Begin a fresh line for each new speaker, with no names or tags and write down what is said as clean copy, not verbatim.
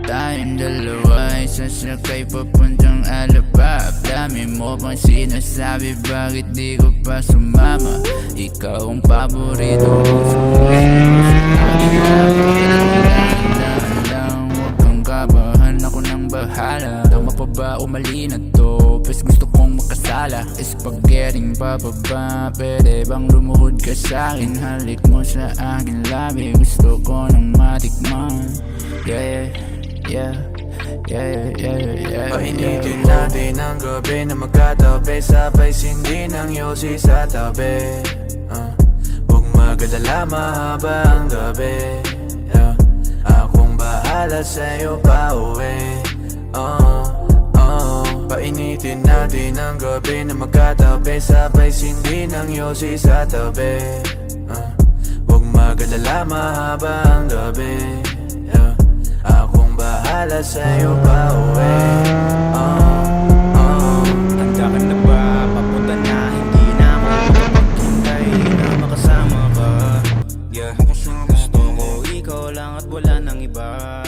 Tayong dalawa ay sasakay papuntang Alabab. Dami mo pang sinasabi, bakit di ko pa sumama? Ikaw ang paborito ko, huwag kang kabahan, ako nang bahala. Tama pa ba o mali na to? Pwes gusto kong makasala, spaghetting bababa. Pwede bang lumuhod ka sa'kin? Halik mo sa akin labi, gusto ko nang matikman. Yeah, yeah, yeah, yeah, yeah, yeah.
Painitin natin ang gabi na magkatabi, sabay sindi ng yosi sa tabi. Huwag magadala, mahaba ang gabi. Akong bahala sa'yo pa uwi. Painitin natin ang gabi na magkatabi, sabay sindi ng yosi sa tabi. Huwag magadala, mahaba ang gabi. Akong bahala sa'yo pa uwi.
Handa ka na ba? Papunta na, hindi na ako maghintay na makasama ka. Yeah, gusto ko ikaw lang at wala nang iba.